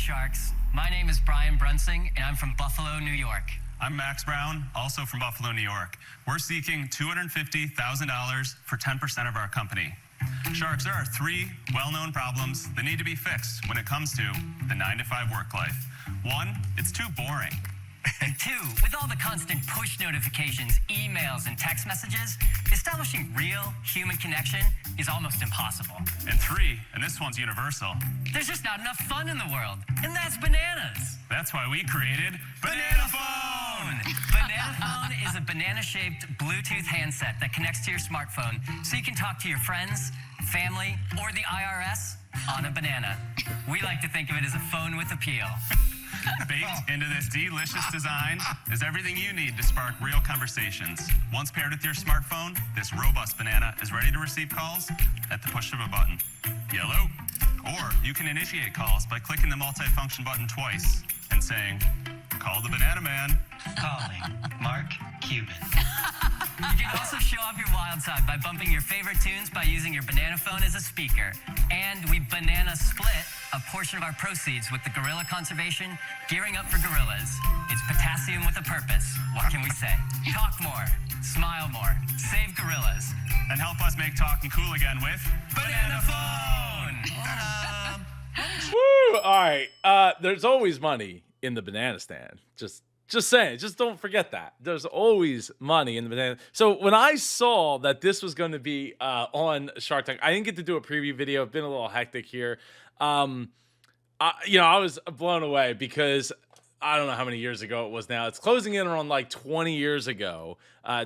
Sharks. My name is Brian Brunsing, and I'm from Buffalo, New York. I'm Max Brown, also from Buffalo, New York. We're seeking $250,000 for 10% of our company. Sharks, there are 3 well-known problems that need to be fixed when it comes to the 9-to-5 work life. 1, it's too boring. And 2, with all the constant push notifications, emails, and text messages, establishing real human connection is almost impossible. And 3, and this one's universal, there's just not enough fun in the world, and that's bananas. That's why we created Banana Phone! Banana Phone is a banana-shaped Bluetooth handset that connects to your smartphone so you can talk to your friends, family, or the IRS on a banana. We like to think of it as a phone with appeal. Baked into this delicious design is everything you need to spark real conversations. Once paired with your smartphone, this robust banana is ready to receive calls at the push of a button. Yellow. Or you can initiate calls by clicking the multifunction button twice and saying, "Call the Banana Man." Calling Mark Cuban. You can also show off your wild side by bumping your favorite tunes by using your banana phone as a speaker. And we banana split a portion of our proceeds with the gorilla conservation, gearing up for gorillas. It's potassium with a purpose. What can we say? Talk more, smile more, save gorillas. And help us make talking cool again with Banana Phone! Woo! All right. There's always money in the banana stand. Just saying. Just don't forget that. There's always money in the banana. So when I saw that this was going to be on Shark Tank, I didn't get to do a preview video. It's been a little hectic here. I was blown away because I don't know how many years ago it was now. It's closing in on like 20 years ago.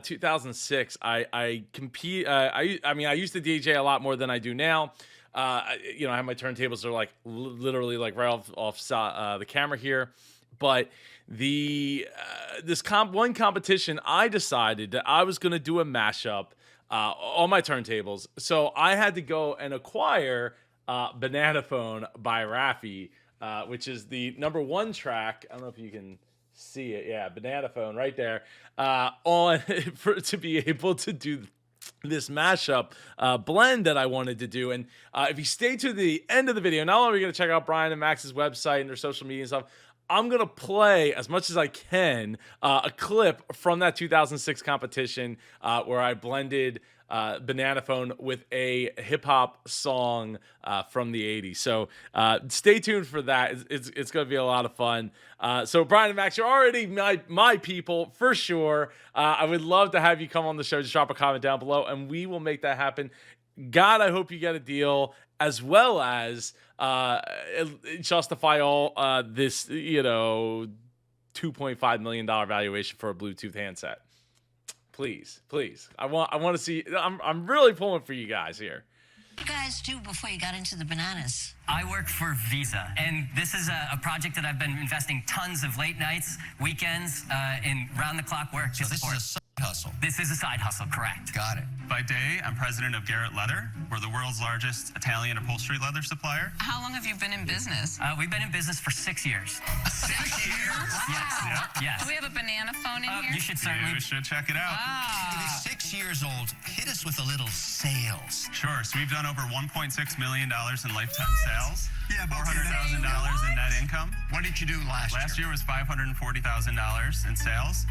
2006. I used to DJ a lot more than I do now. I have my turntables that are like literally like right off the camera here. But this one competition, I decided that I was going to do a mashup on my turntables. So I had to go and acquire Banana Phone by Raffi, which is the #1 track. I don't know if you can see it. Yeah, Banana Phone right there to be able to do this mashup blend that I wanted to do. And if you stay to the end of the video, not only are we going to check out Brian and Max's website and their social media and stuff, I'm going to play as much as I can a clip from that 2006 competition where I blended Banana Phone with a hip-hop song from the 80s. So stay tuned for that. It's going to be a lot of fun. So Brian and Max, you're already my people for sure. I would love to have you come on the show. Just drop a comment down below, and we will make that happen. God, I hope you get a deal, as well as justify all this, $2.5 million valuation for a Bluetooth handset. Please. I want to see. I'm really pulling for you guys here. What did you guys do before you got into the bananas? I work for Visa, and this is a project that I've been investing tons of late nights, weekends, in round-the-clock work to support. This is a side hustle. This is a side hustle, correct. Got it. By day, I'm president of Garrett Leather. We're the world's largest Italian upholstery leather supplier. How long have you been in business? We've been in business for 6 years. 6 years? Yes. Yes. Do we have a banana phone in here? You should certainly. You should check it out. It is 6 years old. Hit us with a little sales. Sure. So we've done over $1.6 million in lifetime sales. Yeah, but $400,000 in net income. What did you do last year? Last year was $540,000 in sales.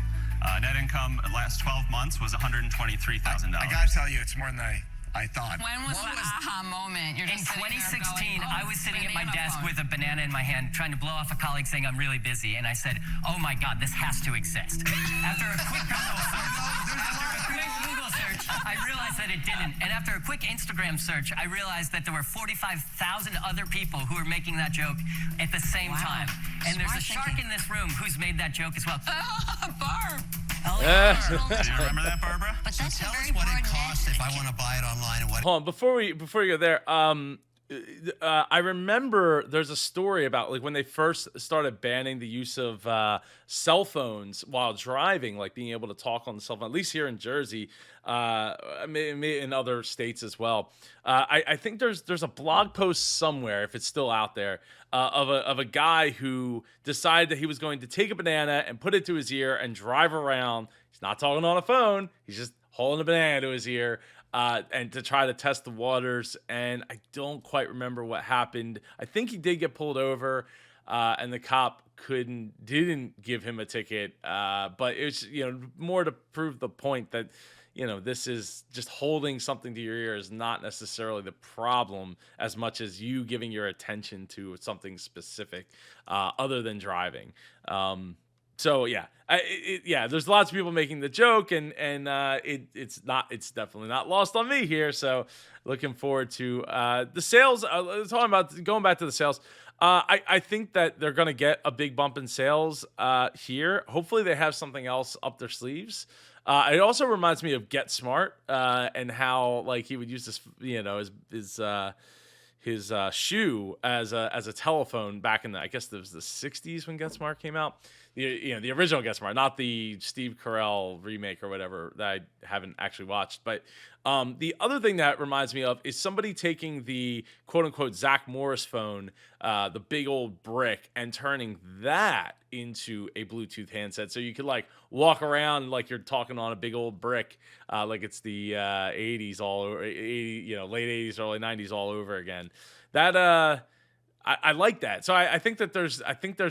Net income last 12 months was $123,000. I gotta tell you, it's more than I thought. When was the aha moment? You're In just sitting there 2016, going, I was sitting at my banana desk phone. with a banana in my hand, trying to blow off a colleague saying I'm really busy, and I said, "Oh my God, this has to exist." After a quick Google search, I realized that it didn't. And after a quick Instagram search, I realized that there were 45,000 other people who were making that joke at the same time. And there's a shark in this room who's made that joke as well. Barb. Oh, yeah. Do you remember that, Barbara? But that's Tell a us very what broad it costs net. if I want to buy it online and what. Hold on, before we go there, I remember there's a story about like when they first started banning the use of cell phones while driving, like being able to talk on the cell phone, at least here in Jersey, in other states as well. I think there's a blog post somewhere, if it's still out there, of a guy who decided that he was going to take a banana and put it to his ear and drive around. He's not talking on a phone. He's just holding a banana to his ear. And to try to test the waters, and I don't quite remember what happened. I think he did get pulled over. and the cop didn't give him a ticket, but it's more to prove the point that this is just holding something to your ear is not necessarily the problem as much as you giving your attention to something specific other than driving. So yeah, there's lots of people making the joke, and it's definitely not lost on me here. So looking forward to the sales. Talking about going back to the sales. I think that they're going to get a big bump in sales here. Hopefully they have something else up their sleeves. It also reminds me of Get Smart and how like he would use this, his shoe as a telephone back in I guess it was the 60s when Get Smart came out. The original Get Smart, not the Steve Carell remake or whatever that I haven't actually watched. But the other thing that reminds me of is somebody taking the quote unquote Zach Morris phone, the big old brick, and turning that into a Bluetooth handset. So you could like walk around like you're talking on a big old brick, like it's the 80s all over, late 80s, early 90s all over again. That I like that. So I think that there's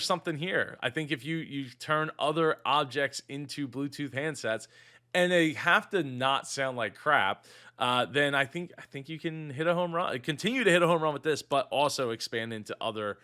something here. I think if you turn other objects into Bluetooth handsets and they have to not sound like crap, then I think you can hit a home run. Continue to hit a home run with this, but also expand into other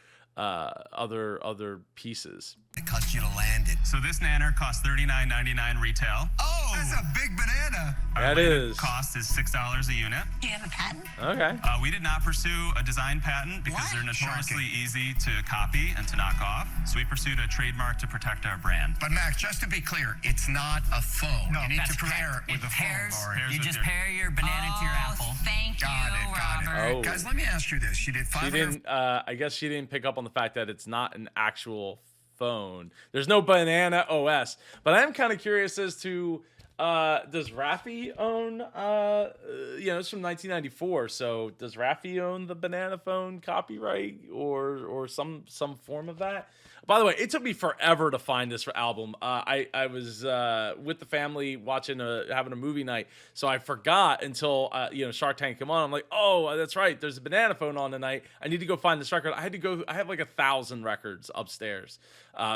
pieces. It costs you to land it. So this nanner costs $39.99 retail. Oh, that's a big banana. Our That is. cost is $6 a unit. Do you have a patent? Okay. We did not pursue a design patent because What? they're notoriously Shocking. easy to copy and to knock off. So we pursued a trademark to protect our brand. But Max, just to be clear, it's not a phone. No, you need That's to pair correct. it with a pairs, phone. Lori. Pairs You with just your- pair your banana to your apple. Got Thank you, it, got it. Robert. Oh. Guys, let me ask you this. You did She 500. didn't. I guess she didn't pick up on the fact that it's not an actual phone. There's no Banana OS, but I am kind of curious as to does Raffi own? It's from 1994. So does Raffi own the Banana phone copyright or some form of that? By the way, it took me forever to find this album. I was with the family watching having a movie night, so I forgot until Shark Tank came on. I'm like, oh, that's right. There's a Banana phone on tonight. I need to go find this record. I have like 1,000 records upstairs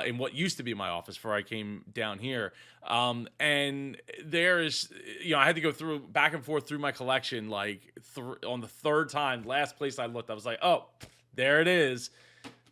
in what used to be my office before I came down here. And there's, I had to go through back and forth through my collection. Like on the third time, last place I looked, I was like, oh, there it is.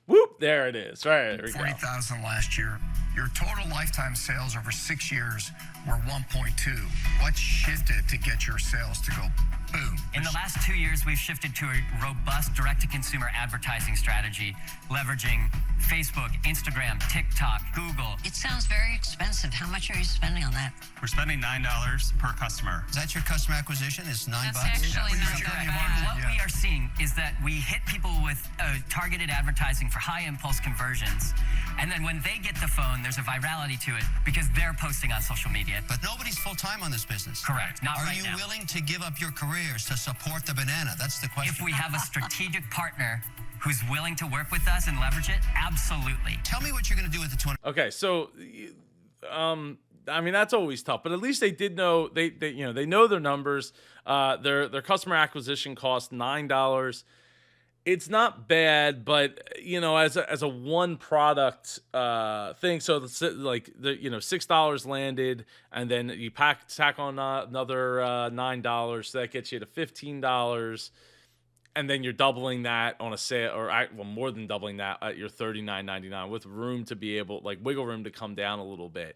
Whoop, there it is. Right, there we go. 40,000 last year. Your total lifetime sales over 6 years were 1.2. What shifted to get your sales to go boom? In the last 2 years, we've shifted to a robust direct-to-consumer advertising strategy, leveraging Facebook, Instagram, TikTok, Google. It sounds very expensive. How much are you spending on that? We're spending $9 per customer. Is that your customer acquisition? It's $9 That's bucks? actually not Where's your that money? bad. What we are seeing is that we hit people with targeted advertising for high impulse conversions. And then when they get the phone, there's a virality to it because they're posting on social media. But nobody's full-time on this business. Correct. Not Are right you now. willing to give up your careers to support the banana? That's the question. If we have a strategic partner who's willing to work with us and leverage it, absolutely. Tell me what you're going to do with the 20. Okay, so that's always tough, but at least they did know they know their numbers. Their customer acquisition cost $9. It's not bad, but as a one product thing, so like $6 landed, and then you tack on another $9, so that gets you to $15. And then you're doubling that on a sale, or more than doubling that at your $39.99 with room to be able, like wiggle room to come down a little bit.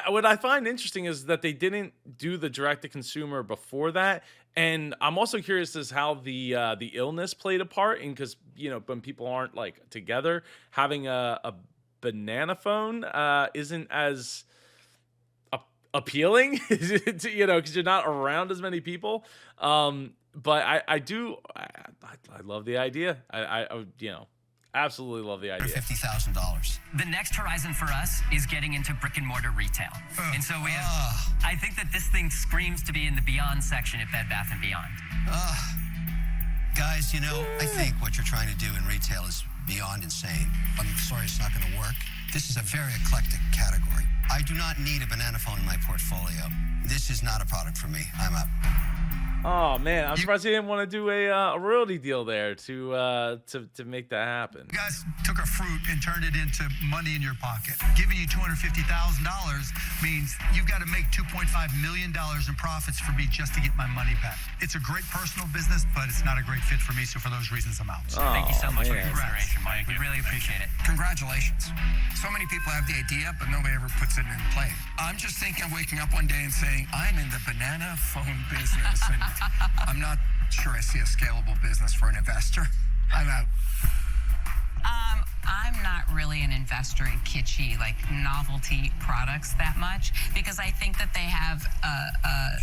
What I find interesting is that they didn't do the direct to consumer before that, and I'm also curious as how the illness played a part in, because when people aren't like together, having a banana phone isn't as appealing, because you're not around as many people. But I love the idea. I absolutely love the idea. $50,000. The next horizon for us is getting into brick and mortar retail. And so we have, I think that this thing screams to be in the Beyond section at Bed Bath & Beyond. Guys, I think what you're trying to do in retail is beyond insane. I'm sorry it's not going to work. This is a very eclectic category. I do not need a banana phone in my portfolio. This is not a product for me. I'm out. Oh man, I'm surprised he didn't want to do a royalty deal there to make that happen. You guys took a fruit and turned it into money in your pocket. Giving you $250,000 means you've got to make $2.5 million in profits for me just to get my money back. It's a great personal business, but it's not a great fit for me, so for those reasons, I'm out. Thank you so much for your man. consideration, Mike. We really appreciate it. Congratulations. So many people have the idea, but nobody ever puts it in play. I'm just thinking of waking up one day and saying, I'm in the banana phone business, and I'm not sure I see a scalable business for an investor. I'm out. I'm not really an investor in kitschy, like novelty products that much because I think that they have a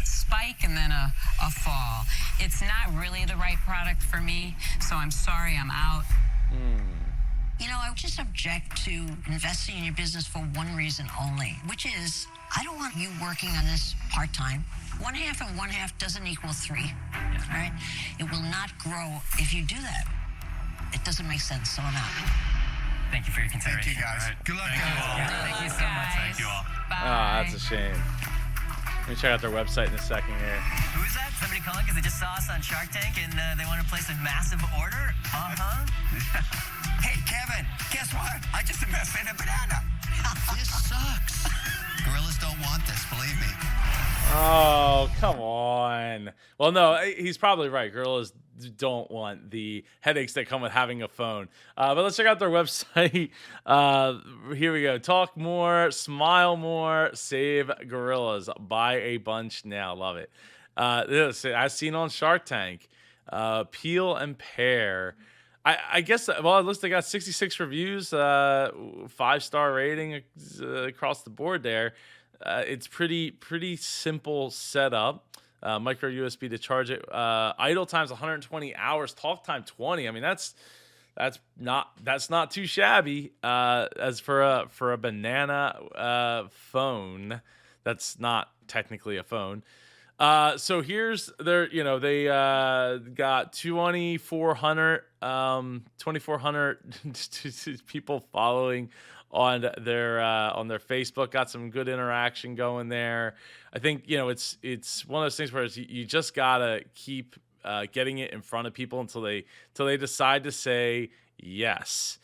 spike and then a fall. It's not really the right product for me, so I'm sorry, I'm out. You know, I would just object to investing in your business for one reason only, which is I don't want you working on this part-time. 1/2 and 1/2 doesn't equal 3, all right? It will not grow if you do that. It doesn't make sense, so I'm out. Thank you for your consideration. Thank you, guys. Good luck, Thank you all. guys. Thank you so much. Thank you all. Bye. Ah, that's a shame. Let me check out their website in a second here. Who is that? Somebody calling because they just saw us on Shark Tank and they want to place a massive order? Hey, Kevin, guess what? I just invested in a banana. This sucks. Gorillas don't want this, believe me. Oh, come on. Well, no, he's probably right. Gorillas don't want the headaches that come with having a phone. But let's check out their website. Here we go. Talk more, smile more, save gorillas. Buy a bunch now. Love it. This I've seen on Shark Tank. Peel and Pear. I guess, well, it looks like they got 66 reviews, 5-star rating across the board there. It's pretty simple setup. Micro USB to charge it. Idle time's 120 hours. Talk time 20. I mean, that's not too shabby. As for a banana phone, that's not technically a phone. So here's their, they got 2,400 people following on their Facebook. Got some good interaction going there. I think it's one of those things where you just gotta keep getting it in front of people until they decide to say yes.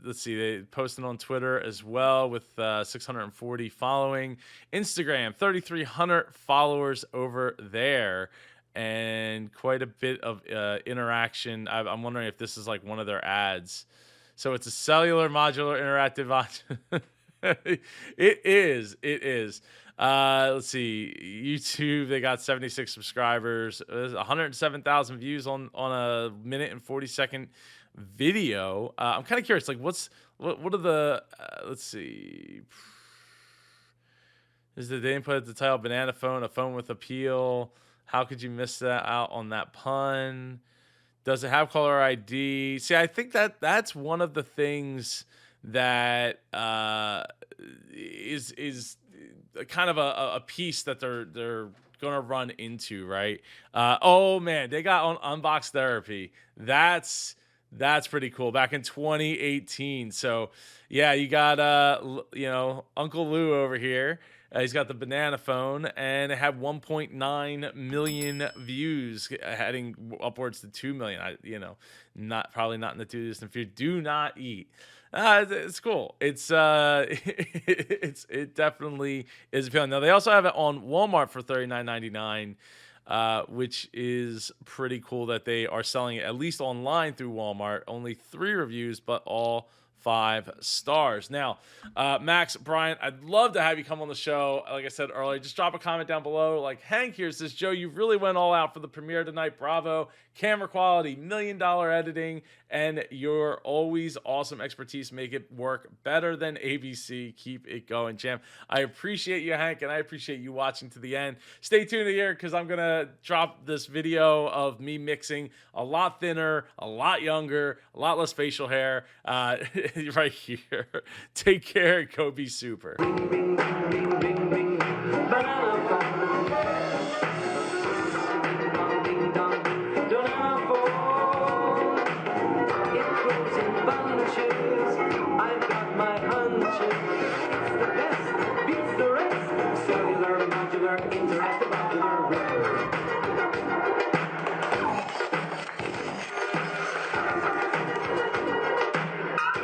Let's see, they posted on Twitter as well with 640 following. Instagram, 3,300 followers over there, and quite a bit of interaction. I'm wondering if this is like one of their ads. So it's a cellular modular interactive. It is. Let's see. YouTube, they got 76 subscribers. 107,000 views on a minute and 40-second video. I'm kind of curious, like what are the let's see. Is the they put the title banana phone, a phone with appeal? How could you miss that out on that pun? Does it have caller ID? See, I think that's one of the things that is kind of a piece that they're gonna run into, right? Oh man, they got on Unbox Therapy. That's pretty cool. Back in 2018. So yeah, you got Uncle Lou over here. He's got the banana phone, and it had 1.9 million views, heading upwards to 2 million. Probably not in the too distant future. Do not eat. It's cool. It definitely is appealing. Now they also have it on Walmart for $39.99, which is pretty cool that they are selling it at least online through Walmart. Only 3 reviews, but all 5 stars. Now, Max, Brian, I'd love to have you come on the show. Like I said earlier, just drop a comment down below. Like, Hank here says, Joe, you really went all out for the premiere tonight. Bravo. Camera quality, $1 million editing, and your always awesome expertise make it work better than ABC. Keep it going, champ. I appreciate you, Hank, and I appreciate you watching to the end. Stay tuned here because I'm going to drop this video of me mixing a lot thinner, a lot younger, a lot less facial hair right here. Take care and go be super. It grows in partnership.